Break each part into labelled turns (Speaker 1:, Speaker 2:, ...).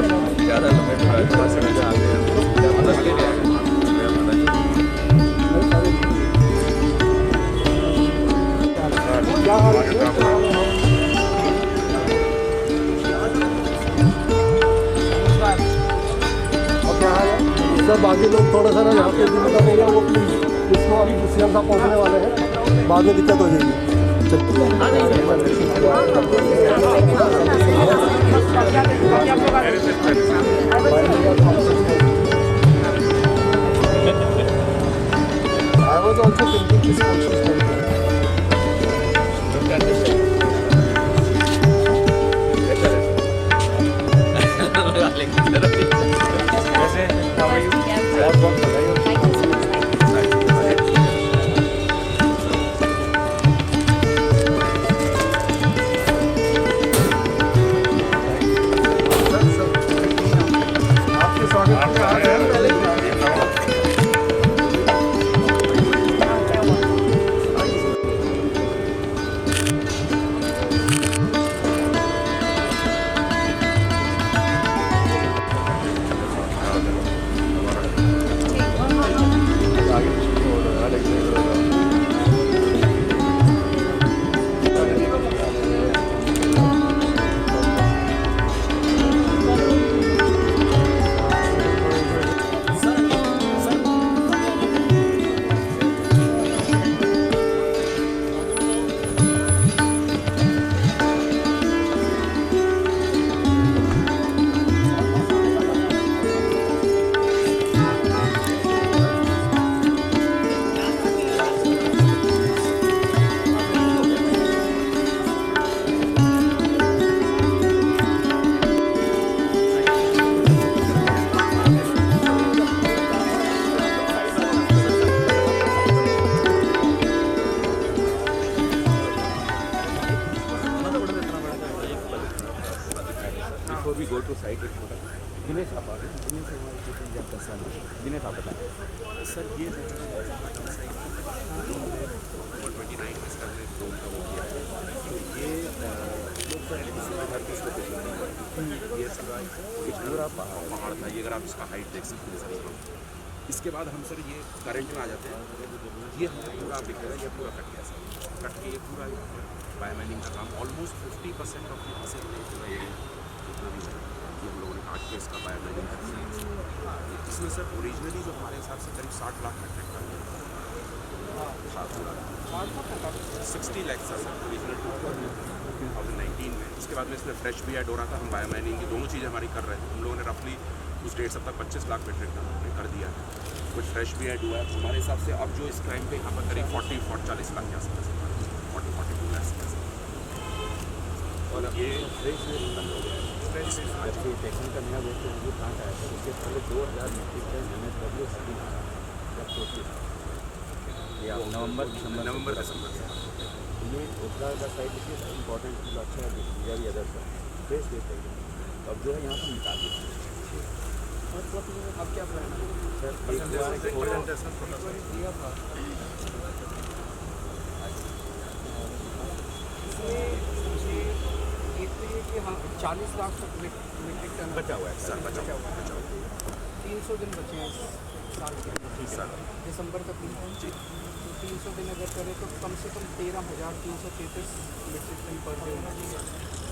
Speaker 1: ज़्यादा लंबे थोड़ा से मजा आते हैं मदद के लिए आए हैं। मेरा मदद
Speaker 2: सर बाकी लोग थोड़ा सा ना यहाँ पे दिक्कत हो गया वो इसको अभी सीएम साहब पहुँचने वाले हैं, बाद में दिक्कत हो जाएगी। I was also thinking this conscious
Speaker 1: Before we go to site, Dinesh आप आ रहे हैं। दिनेश हमारे किचन जब का साल दिनेश आप बताएं सर ये 29 में इसका ड्रोन का वो किया है ये हर किस लोकेशन ये पूरा पहाड़ था ये अगर आप इसका हाइट देख सकते हैं सर इसके बाद हम सर ये करंट में आ जाते हैं ये हमने पूरा आप दिख रहा है ये पूरा कट गया सर कट के ये पूरा बायोमाइनिंग का काम ऑलमोस्ट 50% ऑफ यहाँ से पूरा एरिया जितना भी है ये हम लोगों ने काट के इसका बायोमाइनिंग कर दिया इसमें सर ओरिजिनली जो हमारे हिसाब से करीब 60 लाख मेट्रिक टन था पूरा 60 लाख था सर ओरिजिनल 2019 में इसके बाद में इसमें फ्रेश भी ऐड हो रहा था हम बायोमाइनिंग की दोनों चीज़ें हमारी कर रहे थे हम लोगों ने रफली उस डेट से तक 25 लाख मेट्रिक टन हमने कर दिया है कुछ फ्रेश भी ऐड हुआ है हमारे हिसाब से अब जो इस टाइम पे यहाँ पर करीब 40 लाख के आसपास 40-42 लाख और ये जैसे टेक्निकल नया वेस्ट जो प्लांट आया था उसके पहले 2000 मेट्रिक टन MSW जब सोचिए ये नवंबर दिसंबर ये ओखला का साइड देखिए इंपॉर्टेंट जो अच्छा है या भी अदर सर फ्रेश वेस्ट है अब जो है यहाँ से निकाल देते अब क्या प्लान है
Speaker 3: कि हाँ 40 लाख तक मेट्रिक टन
Speaker 1: बचा हुआ है सर बचा हुआ है
Speaker 3: 300 दिन बचे हैं इस साल के दिसंबर तक तो 300 दिन अगर करें तो कम से कम 13,333 मेट्रिक टन पर डे होना चाहिए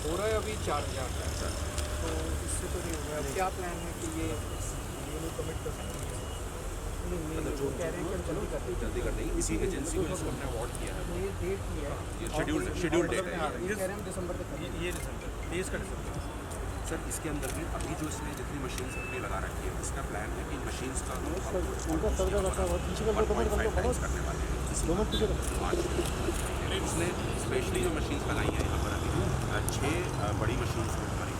Speaker 3: हो रहा है अभी 4,000 का सर तो इससे तो नहीं होगा अब क्या प्लान है कि ये लोग कमिट कर सकते हैं जो कह रहे हैं कि
Speaker 1: जल्दी कर देंगे इसी एजेंसी को जिसको हमने अवार्ड किया है
Speaker 3: ये डेट की है
Speaker 1: ये शेड्यूल डेट है
Speaker 3: ये कह रहे हैं दिसंबर तक
Speaker 1: ये दिसंबर 23 का दिसंबर सर इसके अंदर भी अभी जो इसमें जितनी मशीन हमने लगा रखी है इसका प्लान है कि मशीन्स का करने वाले हैं इसने स्पेशली जो मशीन्स लगाई हैं यहाँ पर अभी 6 बड़ी मशीन्स हैं हमारी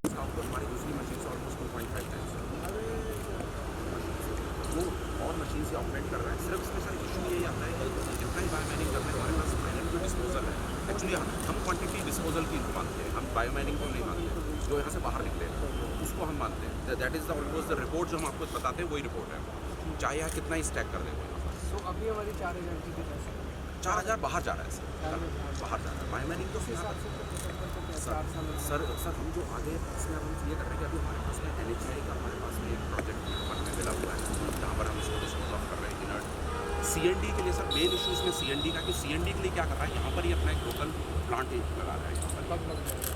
Speaker 1: इसका आपको हमारी दूसरी मशीन से ऑलमोस्ट 2.5 टाइम्स वो और मशीन से ऑपरेट कर रहा है सिर्फ इसमें सर इशू यही आता है कि जितना ही बायोमाइनिंग करने हमारे पास फाइनल जो डिस्पोजल है एक्चुअली हम क्वांटिटी डिस्पोजल की मानते हैं हम बायोमाइनिंग को नहीं मानते जो यहाँ से बाहर निकले उसको हम मानते हैं that is the almost the report जो हम आपको बताते हैं वही रिपोर्ट है चाहे यहाँ कितना ही स्टैक कर देंगे
Speaker 3: तो अभी हमारी 4,000 की
Speaker 1: 4,000 बाहर जा रहा है सर बाहर जा रहा है बायोमाइनिंग तो
Speaker 3: 4 साल में?
Speaker 1: सर हम जो आगे इसमें हम ये कर रहे हैं कि अभी हमारे पास में NHAI का हमारे पास में एक प्रोजेक्ट यहाँ पर मिला हुआ है जहाँ पर हम इसको डिस्पोज ऑफ कर रहे हैं इनर्ट CND के लिए। सर मेन इशू इसमें CND का कि CND के लिए क्या कर रहा है यहाँ पर ही अपना एक लोकल प्लांट लगा रहा है यहाँ पर,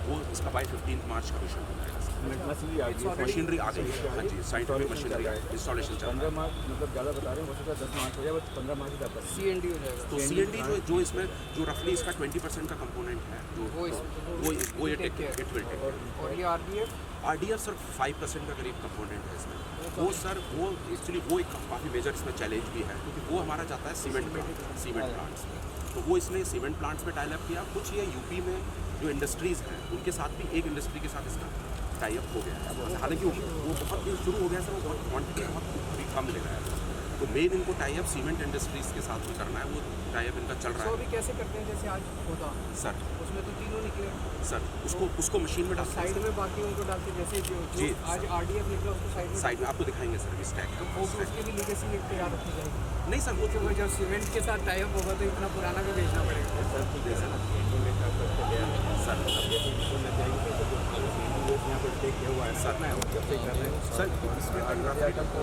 Speaker 1: वो इसका बाय 15 मार्च कमीशन हो जाएगा।
Speaker 4: मशीनरी आ गई है,
Speaker 1: मशीनरी आ गई है, हाँ जी, साइंटिफिक मशीनरी इंस्टॉलेशन चल रहा
Speaker 4: 15 मार्च मतलब ज़्यादा बता रहे हैं, हो सकता है 10 मार्च हो जाए, बस 15 मार्च तक है।
Speaker 3: CND हो जाएगा।
Speaker 1: है। तो CND जो इसमें जो रफली इसका 20% का कंपोनेंट है जो वो ये टेक इट विल टेक।
Speaker 3: और ये
Speaker 1: RDF सर 5% का करीब कंपोनेंट है इसमें। वो सर वो एक्चुअली वो एक काफ़ी मेजर इसमें चैलेंज भी है क्योंकि वो हमारा जाता है सीमेंट प्लांट्स में। तो वो इसने सीमेंट प्लांट्स में टाई अप किया। कुछ ये यूपी में जो इंडस्ट्रीज़ हैं उनके साथ भी एक इंडस्ट्री के साथ इसका टाई अप हो गया है। हालांकि वो बहुत शुरू हो गया सर, वो बहुत क्वान्टिटी बहुत कम ले रहा है। तो मेन इनको टाई अप सीमेंट इंडस्ट्रीज़ के साथ भी करना है, वो टाई अप इनका चल रहा
Speaker 3: तो
Speaker 1: है।
Speaker 3: अभी कैसे करते हैं? जैसे आज होता
Speaker 1: सर
Speaker 3: उसमें तो तीनों निकले
Speaker 1: सर उसको मशीन में डालते हैं
Speaker 3: साइड में, बाकी उनको डालते हैं। जैसे जो
Speaker 1: जी,
Speaker 3: आज RDF निकला उसको साइड में
Speaker 1: आपको दिखाएंगे सर इस टैग
Speaker 3: तो वो उसकी भी लीगेसी एक तैयार रखी जाएगी।
Speaker 1: नहीं सर वो
Speaker 3: वो जब सीमेंट के साथ टाई अप होगा तो इतना पुराना भी बेचना पड़ेगा।
Speaker 4: सर ठीक है सर,
Speaker 1: सर
Speaker 4: यहाँ पर टेक किया हुआ है
Speaker 1: सर मैं
Speaker 4: जब से कर रहे हैं
Speaker 1: सर इसमें
Speaker 4: आइटम को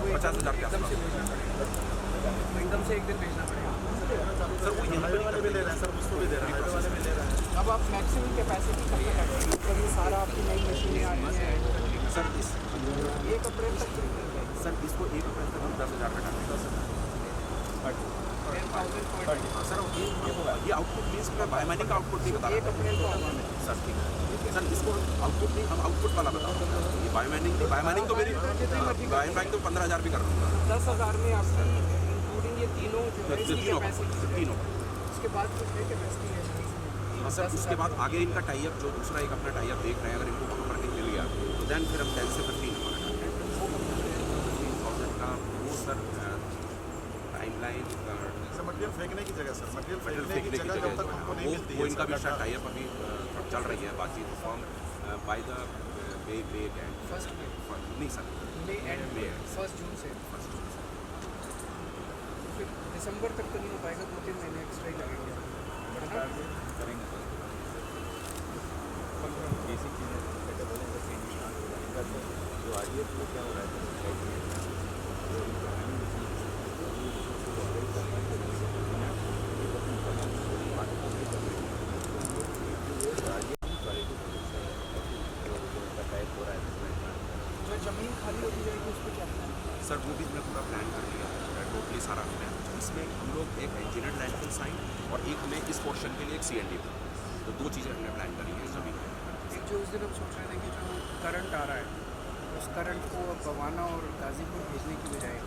Speaker 1: 50,000 के
Speaker 3: एकदम
Speaker 1: आसपास।
Speaker 3: से बेचना पड़ेगा, एकदम से एक दिन बेचना पड़ेगा।
Speaker 1: सर वो यहीं पर भी ले रहे हैं सर, उसको भी दे रहे हैं।
Speaker 3: अब आप मैक्सिमम कैपेसिटी कब तक रखते हैं? मतलब ये सारा आपकी नई मशीनें आ रही हैं
Speaker 1: सर
Speaker 3: 1 अप्रैल तक चलेंगे।
Speaker 1: सर इसको 1 अप्रैल तक हम 10,000 का डालेंगे सर।
Speaker 3: 10,000 per day.
Speaker 1: सर ये आउटपुट मीन्स मैं बायो माइनिंग का आउटपुट नहीं बता
Speaker 3: 1 अप्रैल को होगा।
Speaker 1: सर ठीक है सर, इसको आउटपुट नहीं, हम आउटपुट वाला बता रहे हैं। ये बायो माइनिंग नहीं, बायो माइनिंग तो मेरी बायो माइनिंग तो 15,000 भी कर दूँगा।
Speaker 3: 10,000 में आपकी इंक्लूडिंग ये तीनों जो है इसकी
Speaker 1: तीनों
Speaker 3: कैपेसिटी।
Speaker 1: तीनों
Speaker 3: उसके बाद कुछ है कैपेसिटी है
Speaker 1: हाँ सर, उसके बाद आगे इनका टाई अप जो दूसरा एक अपना टाई अप देख रहे हैं, अगर इनको वहाँ पर नहीं मिल गया तो देन फिर हम 10 से 15 हमारा 15,000 का वो सर टाइमलाइन
Speaker 5: मटेरियल फेंकने की जगह सर, मटेरियल
Speaker 1: फेंकने
Speaker 5: फेंकने की जगह जब तक हमको नहीं मिलती
Speaker 1: वो
Speaker 5: है
Speaker 1: इनका भी
Speaker 5: सर,
Speaker 1: शायद टाई अप अभी चल रही है। बाकी तो form by the may and
Speaker 3: first में
Speaker 1: नहीं सर
Speaker 3: मई एंड
Speaker 1: May
Speaker 3: 1 जून से फिर दिसंबर तक तो नहीं हो पाएगा, 2-3 महीने एक्स्ट्रा ही लगेंगे, है ना?
Speaker 4: करेंगे सर। बेसिक चीज़ें बेटे बोले तो जो RDF में क्या हो रहा है
Speaker 3: जो ज़मीन खाली होती जाएगी उस पर क्या करना है?
Speaker 1: सर वो भी मैं पूरा प्लान कर लिया है टोटली सारा हमने। इसमें हम लोग एक इंजीनियर लैंडफिल साइट और एक हमें इस पोर्शन के लिए एक CND, तो 2 चीज़ें हमने प्लान करी हैं ज़मीन पे।
Speaker 3: जो उस दिन हम सोच रहे थे कि जो करंट आ रहा है उस करंट को अब बवाना और गाज़ीपुर भेजने की बजाय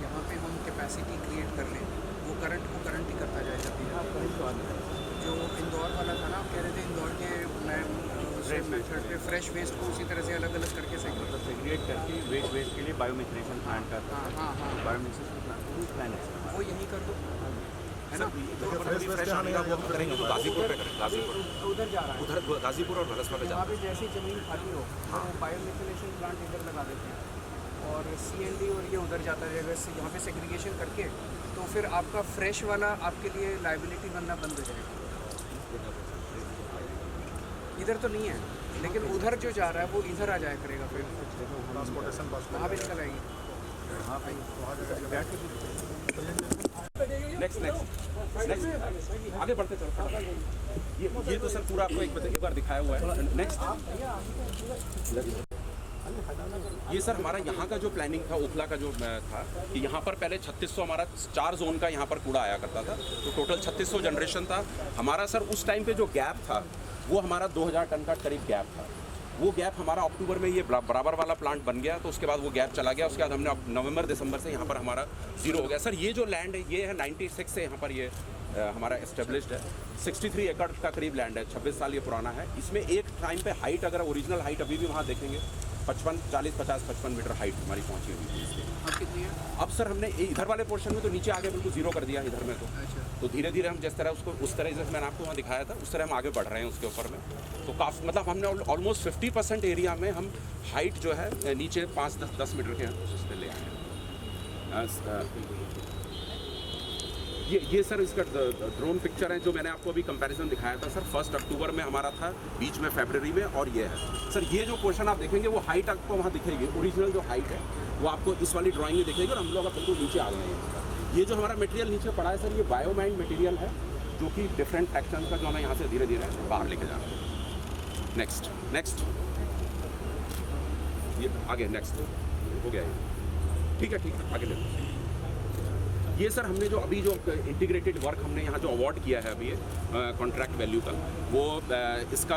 Speaker 3: यहाँ पे हम कैपेसिटी क्रिएट कर लें, वो करंट को करंट ही करता जाए। जब जो इंदौर वाला था ना, आप कह रहे थे इंदौर के सेम मेथड पे फ्रेश वेस्ट को उसी तरह से अलग अलग करके
Speaker 4: मतलब सेग्रीगेट करके वेस्ट के लिए बायोमेथनेशन प्लांट का
Speaker 3: हाँ
Speaker 4: बायोमेथनेशन प्लांट प्लान है
Speaker 3: वो यहीं कर दो, है ना?
Speaker 1: जो फ्रेश आने का वो हम करेंगे तो गाजीपुर पे करेंगे। गाजीपुर
Speaker 3: तो उधर जा रहा है,
Speaker 1: उधर गाजीपुर और भगसपा पे
Speaker 3: वहाँ
Speaker 1: जाते
Speaker 3: पे जैसी ज़मीन खाली हो तो बायोमेथिनेशन प्लांट इधर लगा देते हैं और CND और ये उधर जाता रहेगा। यहाँ पे सेग्रीगेशन करके तो फिर आपका फ्रेश वाला आपके लिए लाइबिलिटी बनना बंद हो जाएगा। इधर तो नहीं है लेकिन उधर जो जा रहा है वो इधर आ जाया करेगा, फिर
Speaker 5: ट्रांसपोर्टेशन बस
Speaker 3: वहाँ पे निकल आएगी।
Speaker 1: नेक्स्ट आगे बढ़ते चलते ये तो सर पूरा आपको एक बार दिखाया हुआ है। नेक्स्ट ये सर हमारा यहाँ का जो प्लानिंग था ओखला का जो था कि यहाँ पर पहले 3600 हमारा 4 जोन का यहाँ पर कूड़ा आया करता था, तो टोटल 3600 जनरेशन था हमारा। सर उस टाइम पे जो गैप था वो हमारा 2000 टन का करीब गैप था। वो गैप हमारा अक्टूबर में ये बराबर वाला प्लांट बन गया, तो उसके बाद वो गैप चला गया। उसके बाद हमने नवंबर दिसंबर से यहाँ पर हमारा 0 हो गया। सर ये जो लैंड है ये है 96 से यहाँ पर ये हमारा एस्टेब्लिश्ड है। 63 एकड़ का करीब लैंड है, 26 साल ये पुराना है। इसमें एक टाइम पे हाइट अगर ओरिजिनल हाइट अभी भी वहाँ देखेंगे 55 मीटर हाइट हमारी पहुँची हुई थी।
Speaker 3: अब कितनी है?
Speaker 1: अब सर हमने इधर वाले पोर्शन में तो नीचे आगे बिल्कुल 0 कर दिया इधर में, तो धीरे धीरे हम जिस तरह उसको उस तरह जैसे मैंने आपको वहाँ दिखाया था उस तरह हम आगे बढ़ रहे हैं उसके ऊपर में। तो काफ़ी मतलब हमने ऑलमोस्ट 50% एरिया में हम हाइट जो है नीचे 5-10 मीटर के उस पर ले आए हैं। ये सर इसका ड्रोन पिक्चर है जो मैंने आपको अभी कंपैरिजन दिखाया था सर। 1 अक्टूबर में हमारा था, बीच में फरवरी में, और ये है सर। ये जो पोर्शन आप देखेंगे वो हाइट आपको वहाँ दिखेगी, ओरिजिनल जो हाइट है वो आपको इस वाली ड्राइंग में दिखेगी। और हम लोग अब बिल्कुल नीचे आ गए हैं। ये जो हमारा मटेरियल नीचे पड़ा है सर, ये बायोमाइंड मटेरियल है जो कि डिफरेंट फ्रैक्शन का जो हमें यहाँ से धीरे धीरे बाहर लेके जाना है। नेक्स्ट ये आगे नेक्स्ट हो गया ये। ठीक है आगे ले। ये सर हमने जो अभी जो इंटीग्रेटेड वर्क हमने यहाँ जो अवार्ड किया है अभी कॉन्ट्रैक्ट वैल्यू का, वो इसका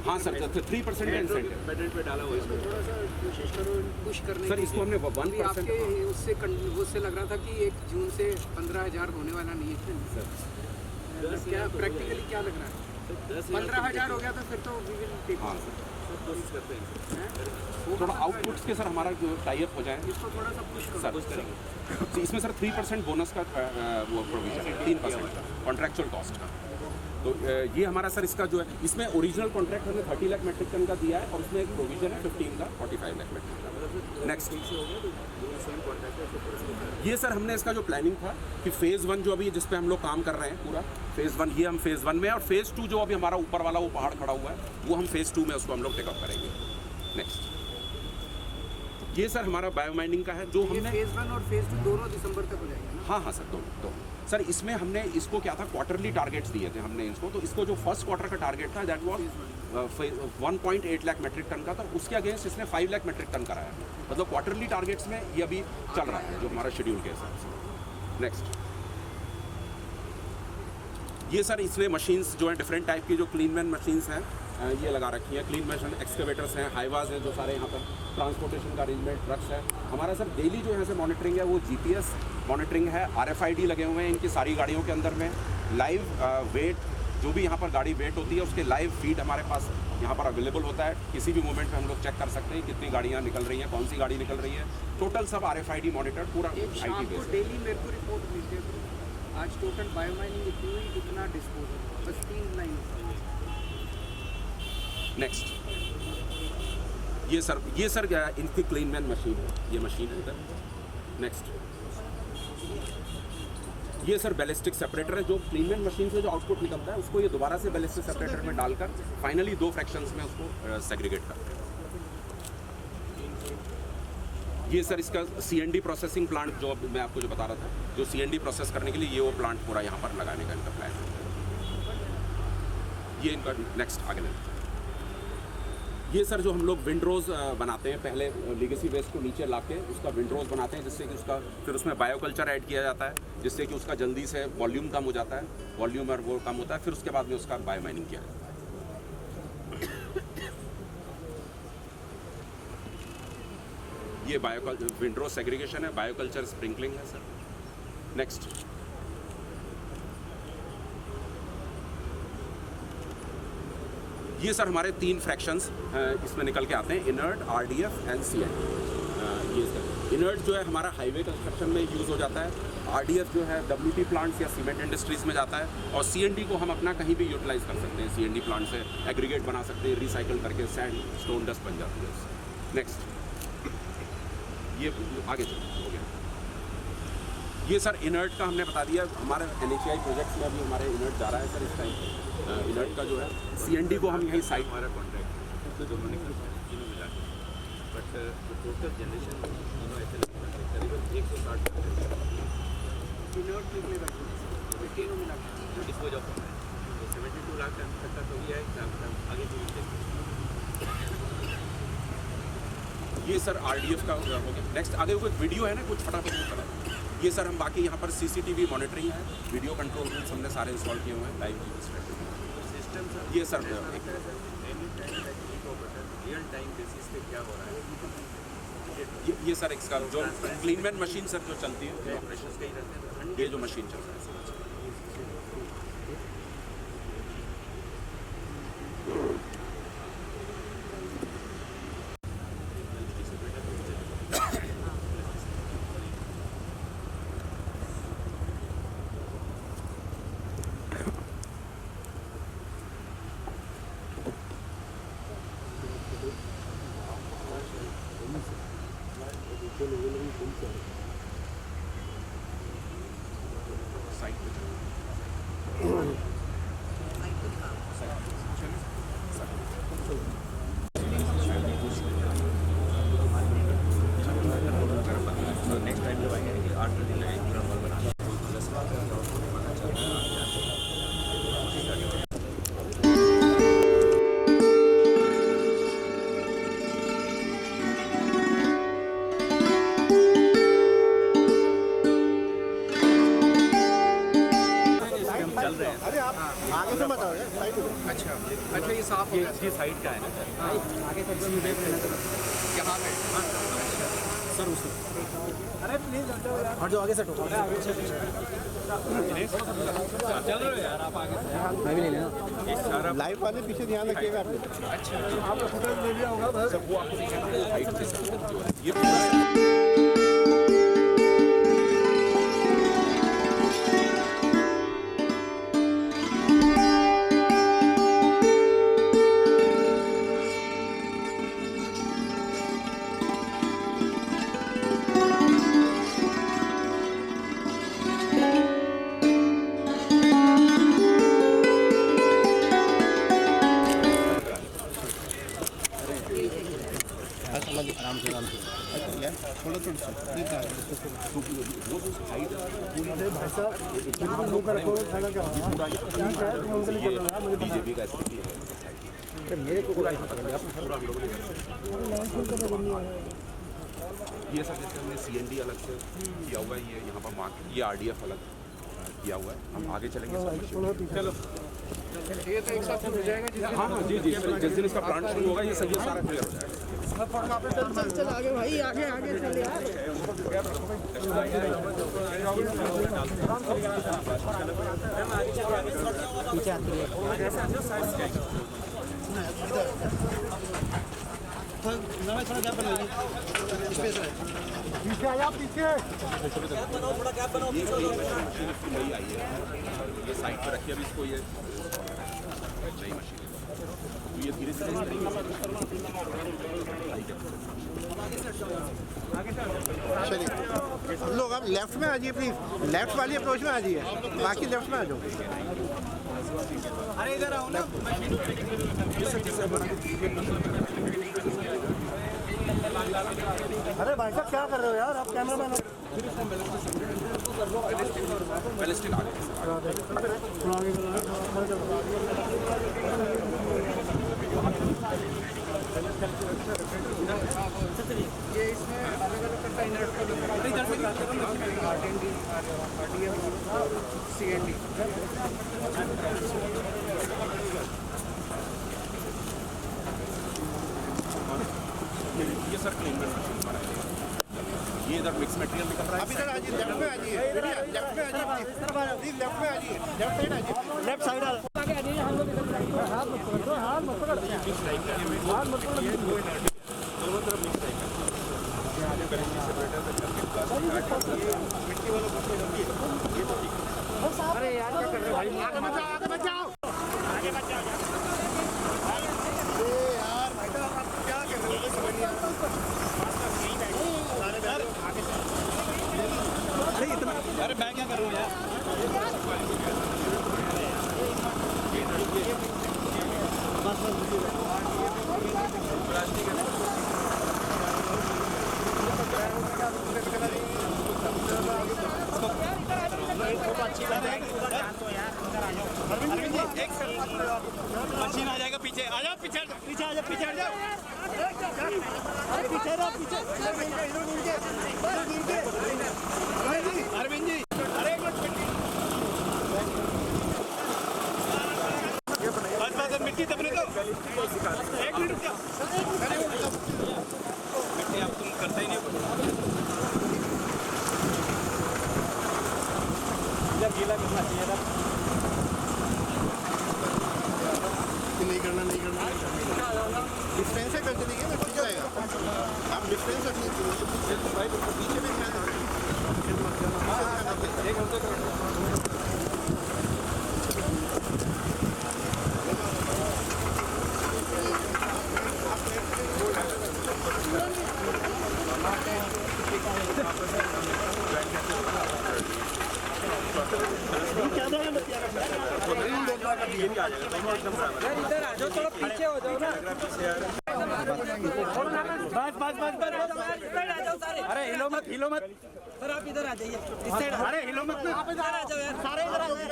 Speaker 1: हाँ सर 3% का इंसेंटिव
Speaker 4: बजट पे डाला हुआ है।
Speaker 3: थोड़ा सा कोशिश करो पुश करने
Speaker 1: सर।
Speaker 3: की।
Speaker 1: इसको हमने 1%
Speaker 3: आपके उससे लग रहा था कि 1 जून से 15,000 होने वाला नहीं है सर। क्या प्रैक्टिकली क्या लग रहा है? 15,000 हो गया तो फिर तो वी विल टेक।
Speaker 1: हाँ सर,
Speaker 4: कोशिश करते हैं
Speaker 1: थोड़ा आउटपुट्स के सर हमारा जो टाई अप हो जाए
Speaker 3: इसको थोड़ा सा पुश करो।
Speaker 1: सर।
Speaker 4: कुछ करेंगे।
Speaker 1: तो इसमें सर 3% बोनस का वो प्रोविजन है, 3% का कॉन्ट्रैक्चुअल कॉस्ट का। तो ये हमारा सर इसका जो है, इसमें ओरिजिनल कॉन्ट्रैक्ट हमने 30 लाख मेट्रिक टन का दिया है, और उसमें एक प्रोविजन है 15 का 45 लाख मेट्रिक टन। नेक्स्ट ये सर हमने इसका जो प्लानिंग था कि फेज़ 1 जो अभी जिस पे हम लोग काम कर रहे हैं पूरा फेज़ 1, ये हम फेज़ 1 में, और फेज़ 2 जो अभी हमारा ऊपर वाला वो पहाड़ खड़ा हुआ है वो हम फेज़ 2 में उसको हम लोग टेकअप करेंगे। नेक्स्ट ये सर हमारा बायोमाइनिंग का है जो हमने
Speaker 3: फेज़ 1 और फेज़ 2 दोनों दिसंबर तक हो जाएंगे ना?
Speaker 1: हाँ सर दोनों सर। इसमें हमने इसको क्या था, क्वार्टरली टारगेट्स दिए थे हमने इसको। तो इसको जो फर्स्ट क्वार्टर का टारगेट था that was 1.8 lakh metric ton का था, उसके अगेंस्ट इसने 5 लाख मेट्रिक टन कराया। मतलब क्वार्टरली टारगेट्स में ये अभी चल रहा है जो हमारा शेड्यूल के हिसाब से। नेक्स्ट ये सर इसमें मशीन्स जो है डिफरेंट टाइप की जो क्लीनमैन मशीन्स हैं ये लगा रखी है। क्लीन मशीन एक्सकेवेटर्स हैं, हाईवाज हैं, जो सारे यहाँ पर ट्रांसपोर्टेशन का अरेंजमेंट, ट्रक्स है। हमारा सर डेली जो यहाँ से मॉनिटरिंग है वो GPS मॉनिटरिंग है, RFID लगे हुए हैं इनकी सारी गाड़ियों के अंदर में। लाइव वेट जो भी यहाँ पर गाड़ी वेट होती है उसके लाइव फीड हमारे पास यहाँ पर अवेलेबल होता है। किसी भी मोमेंट में हम लोग चेक कर सकते हैं कितनी गाड़ियाँ निकल रही हैं, कौन सी गाड़ी निकल रही है। टोटल सब RFID मॉनिटर पूरा
Speaker 3: एक शाम
Speaker 1: IT
Speaker 3: को
Speaker 1: बेस्ड।
Speaker 3: डेली मेरे को रिपोर्ट मिलती है। आज टोटल बायोमाइनिंग इतनी हुई, इतना डिस्पोजल, बस 3 लाइन।
Speaker 1: नेक्स्ट ये सर इनकी क्लीनमैन मशीन है, ये मशीन है इधर। नेक्स्ट ये सर बैलिस्टिक सेपरेटर है, जो क्लीनमैन मशीन से जो आउटपुट निकलता है उसको ये दोबारा से बैलिस्टिक सेपरेटर में डालकर फाइनली 2 फ्रैक्शंस में उसको सेग्रीगेट करते हैं। ये सर इसका CND प्रोसेसिंग प्लांट जो अब मैं आपको जो बता रहा था, जो CND प्रोसेस करने के लिए ये वो प्लांट पूरा यहाँ पर लगाने का इनका प्लान है। ये इनका नेक्स्ट आगे लेते हैं। ये सर जो हम लोग विंडरोज बनाते हैं, पहले लीगेसी वेस्ट को नीचे लाके उसका विंडरोज बनाते हैं, जिससे कि उसका फिर उसमें बायोकल्चर ऐड किया जाता है, जिससे कि उसका जल्दी से वॉल्यूम कम हो जाता है, वॉल्यूम और वो कम होता है। फिर उसके बाद में उसका बायोमाइनिंग किया जाता है। ये विंडरोज सेग्रीगेशन है, बायोकल्चर स्प्रिंकलिंग है सर। नेक्स्ट ये सर हमारे 3 फ्रैक्शंस इसमें निकल के आते हैं, इनर्ट, RDF एंड CND। ये सर इनर्ट जो है हमारा हाईवे कंस्ट्रक्शन में यूज़ हो जाता है, RDF जो है WT प्लांट्स या सीमेंट इंडस्ट्रीज़ में जाता है, और CND को हम अपना कहीं भी यूटिलाइज कर सकते हैं। CND प्लांट से एग्रीगेट बना सकते हैं, रिसाइकल करके सैंड स्टोन डस्ट बन जाती है। नेक्स्ट ये आगे हो गया। ये सर इनर्ट का हमने बता दिया, हमारे NHAI प्रोजेक्ट्स में अभी हमारे इनर्ट जा रहा है सर। इस टाइम इनर्ट का जो है CND को हम यहीं साइड
Speaker 4: हमारा कॉन्ट्रैक्ट तो दोनों निकल तीनों मिला के, बट टोटल जनरेशन तीनों ऐसे करीबन 160
Speaker 3: इनर्ट निकले रखे तीनों मिला के
Speaker 4: डिस्पोज ऑफ होता है। तो 72 लाख टन तक का तो ये है, आगे जो
Speaker 1: ये सर RDF का हो गया। नेक्स्ट आगे कोई वीडियो है ना, कुछ फटाफट करा। ये सर हम बाकी यहाँ पर CCTV मॉनिटरिंग है, वीडियो कंट्रोल रूम्स हमने सारे इंस्टॉल किए हुए हैं, लाइव
Speaker 4: सिस्टम
Speaker 1: ये सर एक
Speaker 4: रियल टाइम बेसिस पे क्या हो रहा है।
Speaker 1: ये सर इसका जो क्लीनमैन मशीन सर जो चलती है,
Speaker 4: ऑपरेशंस कहीं रहते हैं,
Speaker 1: ये जो मशीन चल रहा है सर।
Speaker 4: ये साइड का है ना सर?
Speaker 3: आगे से देख लेना यहाँ पे
Speaker 2: सर उससे हट जाओ आगे से ठोको
Speaker 4: चल रहे हो यार आप आगे से।
Speaker 2: मैं भी नहीं लेना
Speaker 4: ये सारा
Speaker 2: लाइव वाले पीछे ध्यान रखिएगा आप आपका फुटेज ले लिया होगा बस
Speaker 1: वो आपको दिखेगा वो हाइट दे सकते हैं जो है ये बीजेपी का स्थिति है
Speaker 2: मेरे को
Speaker 1: पूरा ये सब जैसे हमने CND अलग से किया हुआ है, ये यहाँ पर मार्क ये RDF अलग किया हुआ है। हम आगे चलेंगे चलो
Speaker 3: ये तो एक साथ हो जाएगा जिस
Speaker 1: हाँ हाँ जी जी जिस दिन इसका प्लांट शुरू होगा ये सब ये सारा क्लियर हो जाएगा।
Speaker 3: चल आगे भाई आगे आगे चल यार पीछे आती है
Speaker 2: पीछे आया पीछे
Speaker 1: मशीन इसकी नई आई है, ये साइड पर रखी है अभी इसको, ये नई मशीन है तो ये धीरे धीरे इस तरीके से
Speaker 2: चलिए लोग आप लेफ्ट में आ जाइए प्लीज लेफ्ट वाली अप्रोच में आ जाइए बाकी लेफ्ट में आ जाओ
Speaker 3: अरे इधर आओ ना
Speaker 2: अरे भाई साहब क्या कर रहे हो यार आप कैमरा मैन
Speaker 1: बैलिस्टिक आ
Speaker 3: ये इसमें अलग अलग करता है इनर्ट का इधर से CND
Speaker 1: ये सर क्लीनमेंट मशीन पर है, ये इधर मिक्स मटेरियल निकल रहा है।
Speaker 2: आप इधर आ जाइए लेफ्ट में आ जाइए लेफ्ट में आ जाइए प्लीज लेफ्ट में आ जाइए लेफ्ट साइड आ जाइए लेफ्ट साइड हाथ मत पकड़ो हाथ मत पकड़ो हाथ मत पकड़ो
Speaker 3: अरे यार क्या कर रहे हो भाई
Speaker 2: आगे बचाओ आगे बचाओ आगे बचाओ यार भाई साहब आप क्या कर रहे हो समझ नहीं आ रहा
Speaker 4: अरे मैं क्या करूँ यार? मशीन आ जाएगा पीछे आ जाओ पीछे पीछे आ जाओ पीछे आ जाओ पीछे रहो पीछे अरविंद जी अरे एक मिनट बस मिट्टी दबने दो एक मिनट क्या मिट्टी आप तुम करते ही नहीं गीला करना चाहिए था
Speaker 2: नहीं करना डिस्टेंस से कर दीजिए ना ठीक रहेगा आप डिस्टेंस रखिए पीछे में
Speaker 3: इधर आ जाओ थोड़ा पीछे हो जाओ ना
Speaker 4: अरे हिलो मत
Speaker 3: सर आप इधर आ जाइए इस साइड
Speaker 4: अरे हिलो मत ना
Speaker 3: आप इधर आ जाओ यार
Speaker 2: सारे इधर आ जाइए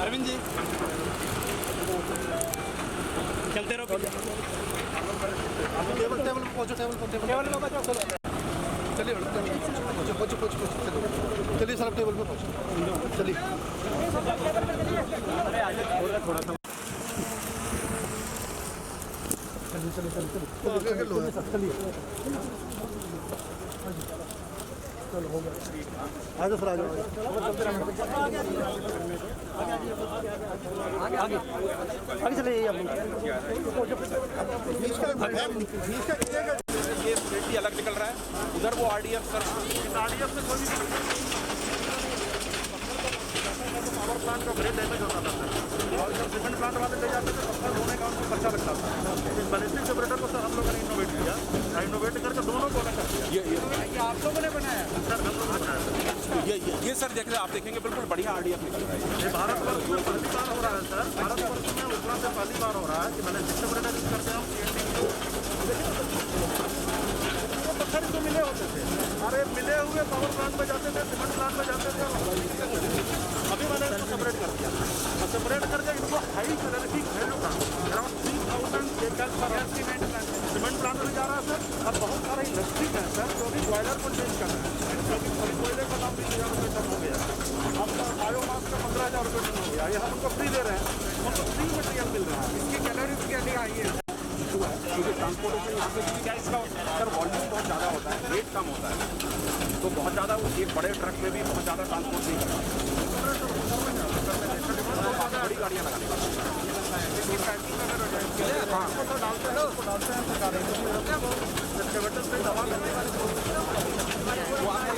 Speaker 4: अरविंद जी
Speaker 2: चलते रहो
Speaker 5: टेबल टेबल पे पहुंचो, टेबल पे चलिए पहुंचो चलिए सर, टेबल पे पहुंचो चलिए। आ जाओ सर, आ जाओ आगे चले जाइए आप।
Speaker 1: ये रेट अलग निकल रहा है, उधर वो आरडीएफ सर
Speaker 5: आरडीएफ से कोई पावर प्लांट का ब्रेक डैमेज होता था सर, और जब सीमेंट प्लांट वाले ले जाते थे पत्थर धोने का उनको खर्चा लगता था। इस बैलिस्टिक सेपरेटर को सर हम लोगों ने इनोवेट किया, इनोवेट करके दोनों को अलग कर दिया।
Speaker 1: ये
Speaker 3: आप लोगों ने बनाया
Speaker 5: सर हम लोगों ने बनाया।
Speaker 1: ये सर देखिए, आप देखेंगे बिल्कुल बढ़िया आरडीएफ निकल रहा है।
Speaker 5: ये भारतवर्ष में पहली बार हो रहा है सर, भारतवर्ष में उत्तराखंड से पहली बार हो रहा है कि बैलिस्टिक सेपरेटर यूज करते हैं हम पत्थर तो मिले होते थे, अरे मिले हुए पावर प्लांट में जाते थे, सीमेंट प्लांट में जाते थे। अभी मैंने इसको सेपरेट कर दिया, और सेपरेट करके इनको हाई कैलोरीफिक वैल्यू का अराउंड 3000 केकल पर सीमेंट प्लांट में जा रहा है सर। और बहुत सारे इंडस्ट्री है सर जो भी बॉयलर को चेंज कर रहे हैं, क्योंकि कोयले का दाम 20,000 रुपये कम हो गया, आपका बायोमास का 15,000 रुपये कम हो गया। ये हम उनको फ्री दे रहे हैं, उनको फ्री मटेरियल मिल रहा है।
Speaker 3: इसकी कैलोरीज क्या लिए आई है
Speaker 1: क्योंकि ट्रांसपोर्टेशन यहाँ पे क्या इसका सर वॉल्यूम बहुत ज़्यादा होता है, रेट कम होता है, तो बहुत ज़्यादा एक बड़े ट्रक में भी बहुत ज़्यादा ट्रांसपोर्ट नहीं करता, बड़ी गाड़ियाँ लगाने का। हाँ
Speaker 5: डालते हैं उसको डालते हैं सरकार से दवा करने वाले
Speaker 1: वो आपका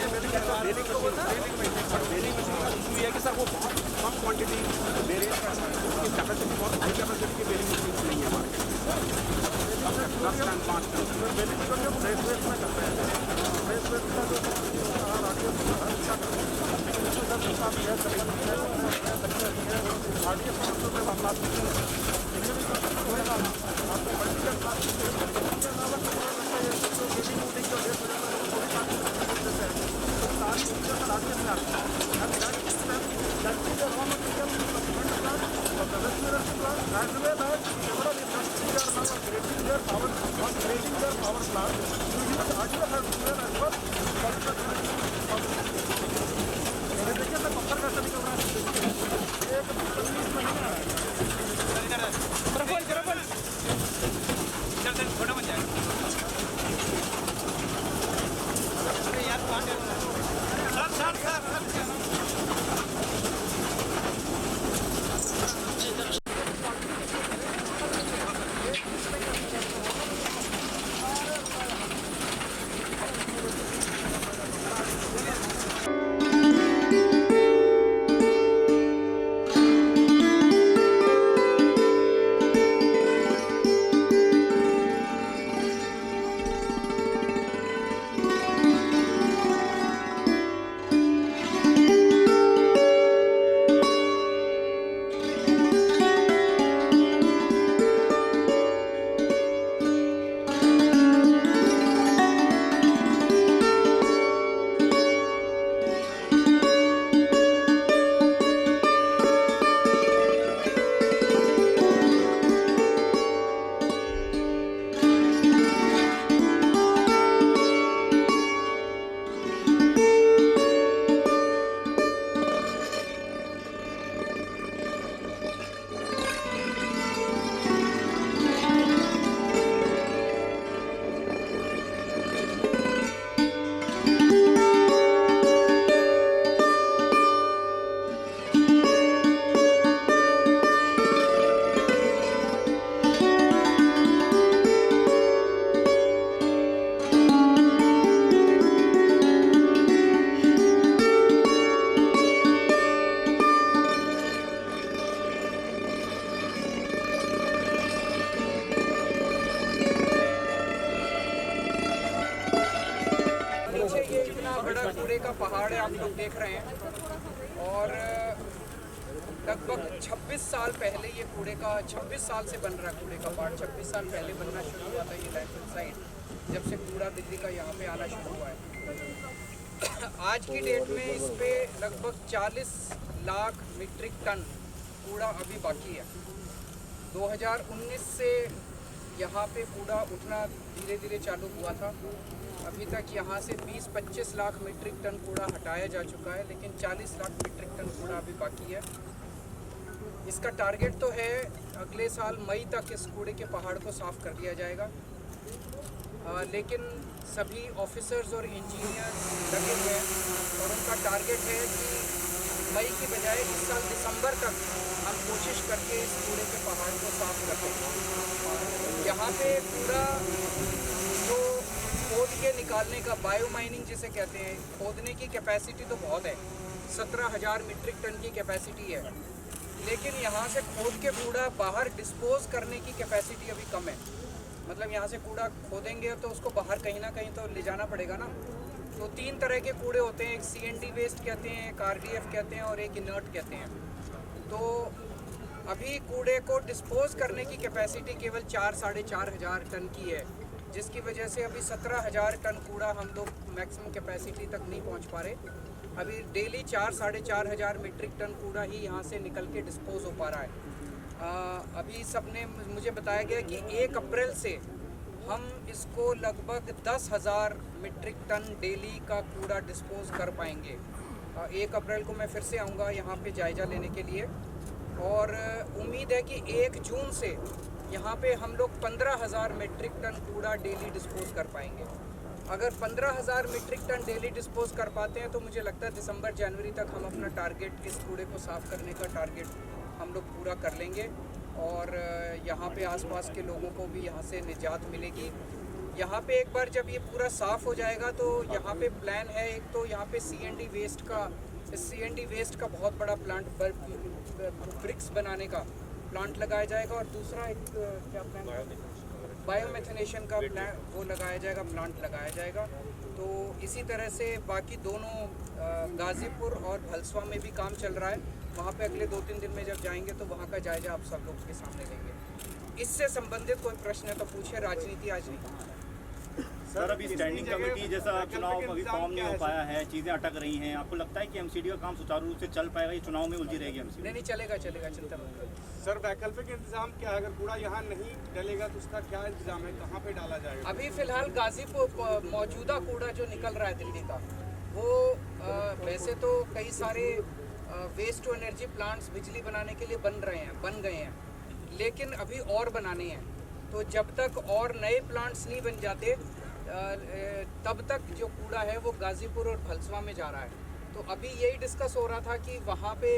Speaker 1: डेली मशीन का इशू ये है कि सर वो बहुत कम क्वांटिटी दे रहे हैं, उसकी कैपेसिटी बहुत हाई कैपेसिटी की बेलिंग मशीन नहीं है मार्केट में। 10 टन 5 टन
Speaker 5: बेलिंग को जो फ्रेश वेस्ट में करते हैं, फ्रेश वेस्ट का जो
Speaker 3: कूड़े का पहाड़ है आप लोग देख रहे हैं। और लगभग 26 साल पहले ये कूड़े का 26 साल से बन रहा है कूड़े का पहाड़। 26 साल पहले बनना शुरू हुआ था ये लैंडफिल साइट, जब से कूड़ा दिल्ली का यहाँ पे आना शुरू हुआ है। आज की डेट में इस पे लगभग 40 लाख मीट्रिक टन कूड़ा अभी बाकी है। 2019 से यहाँ पे कूड़ा उठना धीरे धीरे चालू हुआ था। अभी तक यहाँ से 20-25 लाख मीट्रिक टन कूड़ा हटाया जा चुका है, लेकिन 40 लाख मीट्रिक टन कूड़ा अभी बाकी है। इसका टारगेट तो है अगले साल मई तक इस कूड़े के पहाड़ को साफ़ कर दिया जाएगा। लेकिन सभी ऑफिसर्स और इंजीनियर्स लगे हुए हैं और उनका टारगेट है कि मई की बजाय इस साल दिसंबर तक हम कोशिश करके इस कूड़े के पहाड़ को साफ़ कर दें। यहाँ पे कूड़ा जो खोद के निकालने का बायो माइनिंग जिसे कहते हैं, खोदने की कैपेसिटी तो बहुत है, 17,000 मीट्रिक टन की कैपेसिटी है, लेकिन यहाँ से खोद के कूड़ा बाहर डिस्पोज करने की कैपेसिटी अभी कम है। मतलब यहाँ से कूड़ा खोदेंगे तो उसको बाहर कहीं ना कहीं तो ले जाना पड़ेगा ना। तो 3 तरह के कूड़े होते हैं, एक CND वेस्ट कहते हैं, एक RDF कहते हैं और एक इनर्ट कहते हैं। तो अभी कूड़े को डिस्पोज करने की कैपेसिटी केवल 4-4.5 हज़ार टन की है, जिसकी वजह से अभी 17,000 टन कूड़ा हम लोग मैक्सिमम कैपेसिटी तक नहीं पहुँच पा रहे। अभी डेली 4-4.5 हज़ार मीट्रिक टन कूड़ा ही यहाँ से निकल के डिस्पोज हो पा रहा है। अभी सबने मुझे बताया गया कि 1 अप्रैल से हम इसको लगभग 10,000 मीट्रिक टन डेली का कूड़ा डिस्पोज कर पाएंगे। 1 अप्रैल को मैं फिर से आऊँगा यहाँ पे जायज़ा लेने के लिए और उम्मीद है कि 1 जून से यहाँ पे हम लोग 15,000 मीट्रिक टन कूड़ा डेली डिस्पोज कर पाएंगे। अगर 15,000 मीट्रिक टन डेली डिस्पोज कर पाते हैं तो मुझे लगता है दिसंबर-जनवरी तक हम अपना टारगेट, इस कूड़े को साफ़ करने का टारगेट हम लोग पूरा कर लेंगे और यहाँ पे आसपास के लोगों को भी यहाँ से निजात मिलेगी। यहाँ पे एक बार जब ये पूरा साफ़ हो जाएगा तो यहाँ पे प्लान है, एक तो यहाँ पे CND वेस्ट का बहुत बड़ा प्लांट, ब्रिक्स बनाने का प्लांट लगाया जाएगा और दूसरा एक क्या प्लान, बायोमेथनेशन का प्लांट वो लगाया जाएगा, प्लांट लगाया जाएगा। तो इसी तरह से बाकी दोनों गाज़ीपुर और भलसवा में भी काम चल रहा है। वहाँ पे अगले 2-3 दिन में जब जाएंगे तो वहाँ का जायजा आप सब लोग के सामने लेंगे। इससे संबंधित कोई प्रश्न है तो पूछे, राजनीति आज नहीं।
Speaker 2: सर, अभी स्टैंडिंग कमेटी जैसा चुनाव अभी फॉर्म नहीं हो पाया है, चीज़ें अटक रही हैं, आपको लगता है कि MCD का काम सुचारू रूप से चल पाएगा, ये चुनाव में उलझी रहेगी MCD?
Speaker 3: नहीं, चलेगा, चिंता मत करो।
Speaker 5: सर, वैकल्पिक इंतजाम क्या है? अगर कूड़ा यहाँ नहीं डलेगा तो उसका क्या इंतजाम है, कहाँ पे डाला जाएगा?
Speaker 3: अभी फिलहाल गाज़ीपुर मौजूदा कूड़ा जो निकल रहा है दिल्ली का, वो वैसे तो कई सारे वेस्ट टू एनर्जी प्लांट्स बिजली बनाने के लिए बन गए हैं, लेकिन अभी और बनाने हैं। तो जब तक और नए प्लांट्स नहीं बन जाते तब तक जो कूड़ा है वो गाज़ीपुर और भलसवा में जा रहा है। तो अभी यही डिस्कस हो रहा था कि वहाँ पे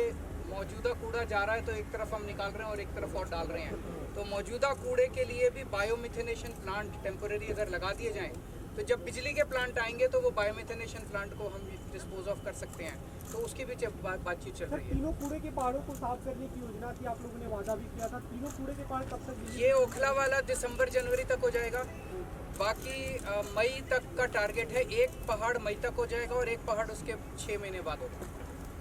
Speaker 3: मौजूदा कूड़ा जा रहा है तो एक तरफ हम निकाल रहे हैं और एक तरफ और डाल रहे हैं। तो मौजूदा कूड़े के लिए भी बायोमिथेनेशन प्लांट टेम्पोरेरी अगर लगा दिए जाएँ तो जब बिजली के प्लांट आएंगे तो वो बायोमिथेनेशन प्लांट को हम डिस्पोज ऑफ कर सकते हैं। तो उसकी भी बातचीत चल रही है।
Speaker 6: तीनों कूड़े के पहाड़ों को साफ करने की योजना थी, आप लोगों ने वादा भी किया था। तीनों कूड़े के पहाड़ कब तक?
Speaker 3: ये ओखला वाला दिसंबर-जनवरी तक हो जाएगा, बाकी मई तक का टारगेट है। एक पहाड़ मई तक हो जाएगा और एक पहाड़ उसके 6 महीने बाद होगा।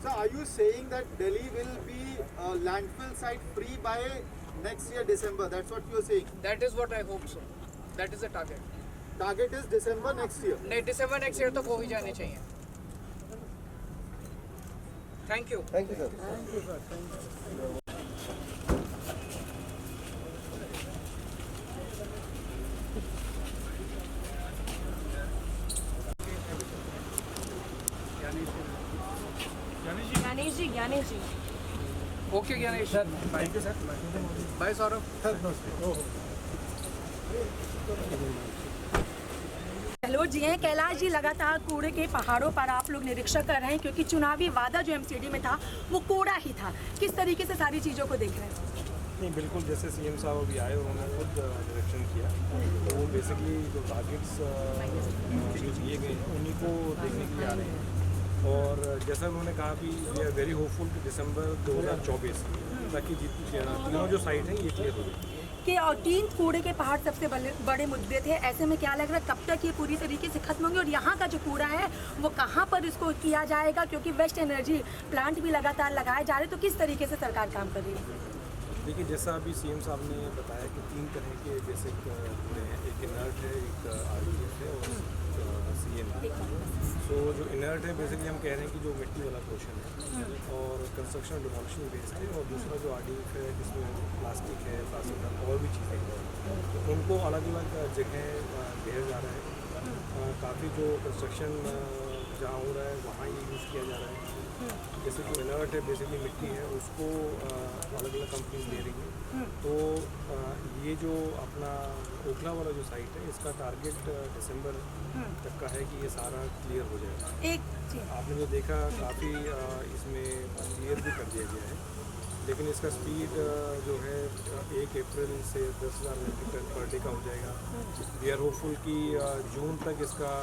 Speaker 7: So are you saying that Delhi will be landfill site free by next year December? That's what you are saying.
Speaker 3: That is what I hope so. That is the target.
Speaker 7: Target is December next year.
Speaker 3: नहीं, दिसंबर next year तक हो ही जाने चाहिए। Thank you.
Speaker 7: Thank you, sir.
Speaker 8: Gyanesh ji.
Speaker 3: Okay Gyanesh sir, thank you sir. Bye Saurabh.
Speaker 8: Gehlot ji हैं। कैलाश जी, लगातार कूड़े के पहाड़ों पर आप लोग निरीक्षण कर रहे हैं क्योंकि चुनावी वादा जो MCD में था वो कूड़ा ही था। किस तरीके से सारी चीज़ों को देख रहे हैं?
Speaker 9: नहीं, बिल्कुल, जैसे CM साहब अभी आए और उन्होंने खुद निरीक्षण किया तो वो बेसिकली जो टारगेट्स जो दिए गए हैं उन्हीं को देखने के लिए आ रहे हैं। और जैसा उन्होंने कहा कि वी आर वेरी होपफुल कि दिसंबर 2024 ताकि तीनों जो साइट हैं ये क्लियर हो जाए।
Speaker 8: कि और 3 कूड़े के पहाड़ सबसे बड़े मुद्दे थे। ऐसे में क्या लग रहा है कब तक ये पूरी तरीके से खत्म होंगे और यहाँ का जो कूड़ा है वो कहाँ पर इसको किया जाएगा? क्योंकि वेस्ट एनर्जी प्लांट भी लगातार लगाए जा रहे, तो किस तरीके से सरकार काम कर रही है?
Speaker 9: देखिए, जैसा अभी सीएम साहब ने बताया कि 3 तरह के बेसिक कूड़े हैं, एक इनर्ट है, एक आरडीएफ है और सीएम है। सो जो इनर्ट है बेसिकली हम कह रहे हैं कि जो मिट्टी वाला पोर्शन है और कंस्ट्रक्शन डिमोलिशन वेस्ट है, और दूसरा जो आरडीएफ है जिसमें प्लास्टिक है, प्लास्टिक और भी चीज़ें हैं, तो उनको अलग अलग जगह भेजा जा रहा है। काफ़ी जो कंस्ट्रक्शन जहाँ हो रहा है वहाँ ये यूज़ किया जा रहा है। जैसे जो इनर्ट है बेसिकली मिट्टी है, उसको अलग अलग कंपनीज ले रही है। तो ये जो अपना ओखला वाला जो साइट है, इसका टारगेट दिसंबर तक का है कि ये सारा क्लियर हो जाएगा। आपने जो देखा काफ़ी इसमें क्लियर भी कर दिया गया है, लेकिन इसका स्पीड जो है 1 अप्रैल से 10,000 मीट्रिक टन पर डे का हो जाएगा। वी आर होपफुल कि जून तक इसका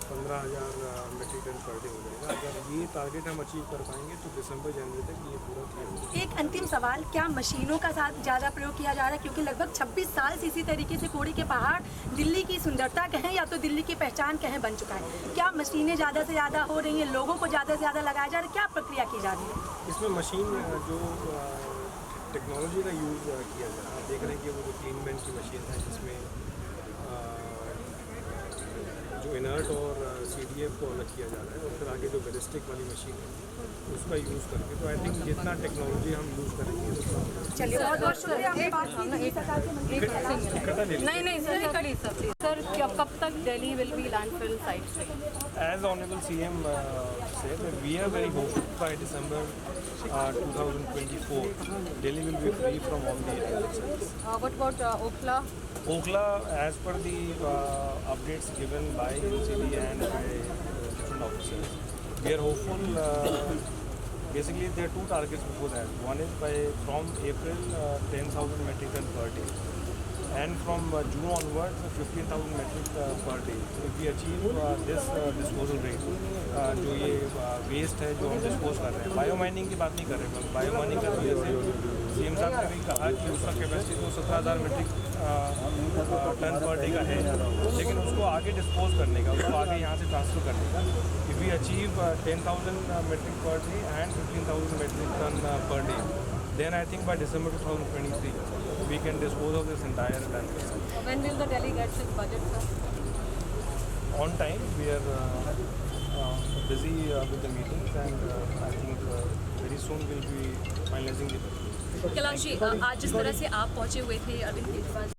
Speaker 9: 15,000 मीट्रिक टन पर डे हो जाएगा। अगर ये टारगेट हम अचीव कर पाएंगे तो दिसंबर जनवरी तक ये पूरा क्लियर हो जाएगा।
Speaker 8: एक अंतिम सवाल, क्या मशीनों का साथ ज़्यादा प्रयोग किया जा रहा है? क्योंकि लगभग 26 साल से इसी तरीके से कूड़े के पहाड़ दिल्ली की सुंदरता कहें या तो दिल्ली की पहचान कहें बन चुका है। क्या मशीनें ज़्यादा से ज़्यादा हो रही हैं, लोगों को ज़्यादा से ज़्यादा लगाया जा रहा है, क्या प्रक्रिया की जा रही है?
Speaker 9: इसमें मशीन जो टेक्नोलॉजी का यूज़ किया जा रहा है, देख रहे हैं कि वो जो क्लीनमेंट की मशीन है जिसमें जो इनर्ट और सीडीएफ को अलग किया जा रहा है, और फिर आगे जो बैलिस्टिक वाली मशीन है उसका यूज़ करके, तो आई थिंक जितना टेक्नोलॉजी हम यूज़ करेंगे उतना
Speaker 8: चलिए, बहुत बहुत शुक्रिया। हमने बात की दिल्ली सरकार के मंत्री के खिलाफ।
Speaker 9: इकट्ठा ले लीजिए।
Speaker 10: नहीं सर कब तक Delhi will be landfill site?
Speaker 9: As Honorable CM said, that we are very hopeful by December 2024, Delhi will be free from all the landfills.
Speaker 10: What about Okhla?
Speaker 9: Okhla, as per the updates given by UCD and by different officers, we are hopeful. Basically, there are 2 targets before that. One is from April 10,000 metric ton per day, and from June onwards 15,000 metric per day. If we achieve this disposal rate, जो ये waste है जो हम dispose कर रहे हैं, bio mining की बात नहीं कर रहे हैं, बायो माइनिंग कर रहे हैं। सीएम साहब ने भी कहा कि उसका कैपेसिटी तो 17,000 मीट्रिक टन पर डे का है, लेकिन उसको आगे डिस्पोज करने का, उसको आगे यहाँ से ट्रांसफ़र करने का। If we achieve 10,000 metric per day and 15,000 metric ton per day, then I think by December 2023 we can dispose of this entire landfill.
Speaker 10: When will the Delhi get its budget, sir?
Speaker 9: On time, we are busy with the meetings, and I think very soon we'll be finalizing the budget.
Speaker 10: Kailash ji, आज जिस तरह से आप पहुंचे हुए थे अरविंद केजरीवाल